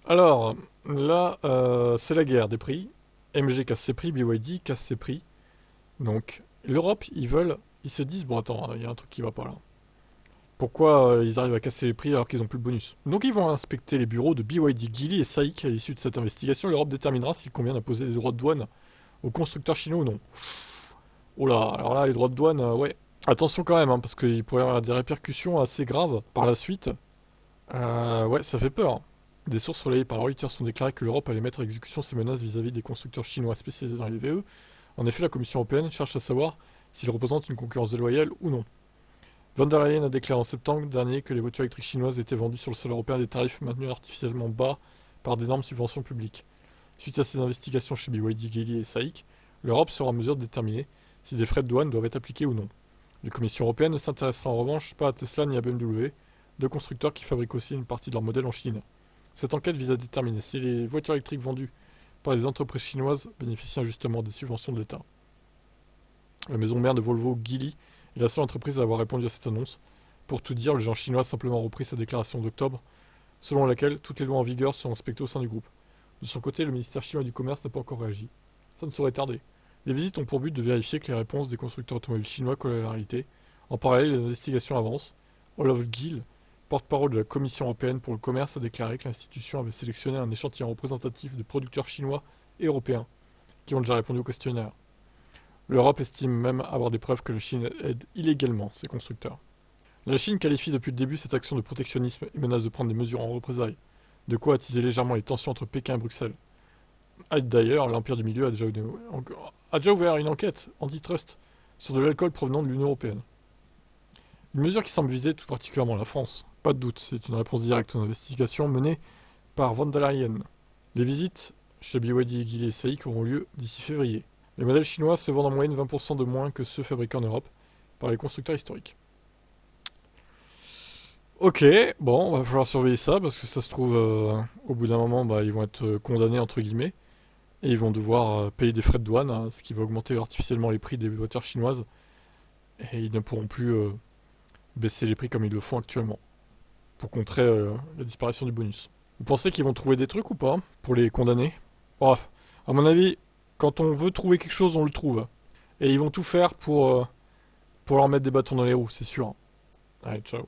Alors, là, c'est la guerre des prix. MG casse ses prix, BYD casse ses prix. Donc, l'Europe, ils se disent, bon attends, il y a un truc qui va pas là. Pourquoi ils arrivent à casser les prix alors qu'ils ont plus de bonus? Donc ils vont inspecter les bureaux de BYD, Geely et SAIC. À l'issue de cette investigation, l'Europe déterminera s'il convient d'imposer des droits de douane aux constructeurs chinois ou non. Oh là, alors là, les droits de douane, ouais. Attention quand même, hein, parce qu'il pourrait y avoir des répercussions assez graves par la suite. Ouais, ça fait peur. Des sources relayées par Reuters ont déclaré que l'Europe allait mettre à exécution ses menaces vis-à-vis des constructeurs chinois spécialisés dans les VE. En effet, la Commission européenne cherche à savoir s'ils représentent une concurrence déloyale ou non. Von der Leyen a déclaré en septembre dernier que les voitures électriques chinoises étaient vendues sur le sol européen à des tarifs maintenus artificiellement bas par d'énormes subventions publiques. Suite à ces investigations chez BYD, Geely et SAIC, l'Europe sera en mesure de déterminer si des frais de douane doivent être appliqués ou non. La Commission européenne ne s'intéressera en revanche pas à Tesla ni à BMW, deux constructeurs qui fabriquent aussi une partie de leurs modèles en Chine. Cette enquête vise à déterminer si les voitures électriques vendues par les entreprises chinoises bénéficient injustement des subventions de l'État. La maison mère de Volvo, Geely, est la seule entreprise à avoir répondu à cette annonce. Pour tout dire, le géant chinois a simplement repris sa déclaration d'octobre, selon laquelle toutes les lois en vigueur sont respectées au sein du groupe. De son côté, le ministère chinois du commerce n'a pas encore réagi. Ça ne saurait tarder. Les visites ont pour but de vérifier que les réponses des constructeurs automobiles chinois collent à la réalité. En parallèle, les investigations avancent. Olaf Gill, porte-parole de la Commission européenne pour le commerce, a déclaré que l'institution avait sélectionné un échantillon représentatif de producteurs chinois et européens qui ont déjà répondu au questionnaire. L'Europe estime même avoir des preuves que la Chine aide illégalement ses constructeurs. La Chine qualifie depuis le début cette action de protectionnisme et menace de prendre des mesures en représailles, de quoi attiser légèrement les tensions entre Pékin et Bruxelles. D'ailleurs, l'Empire du Milieu a déjà ouvert une enquête antitrust sur de l'alcool provenant de l'Union Européenne. Une mesure qui semble viser tout particulièrement la France. Pas de doute, c'est une réponse directe aux investigations menées par Von der Leyen. Les visites chez BYD, Geely et SAIC auront lieu d'ici février. Les modèles chinois se vendent en moyenne 20% de moins que ceux fabriqués en Europe par les constructeurs historiques. Ok, bon, va falloir surveiller ça parce que ça se trouve, au bout d'un moment, ils vont être condamnés entre guillemets et ils vont devoir payer des frais de douane, hein, ce qui va augmenter artificiellement les prix des voitures chinoises et ils ne pourront plus baisser les prix comme ils le font actuellement pour contrer la disparition du bonus. Vous pensez qu'ils vont trouver des trucs ou pas pour les condamner? Oh, à mon avis, quand on veut trouver quelque chose, on le trouve. Et ils vont tout faire pour leur mettre des bâtons dans les roues, c'est sûr. Allez, ciao.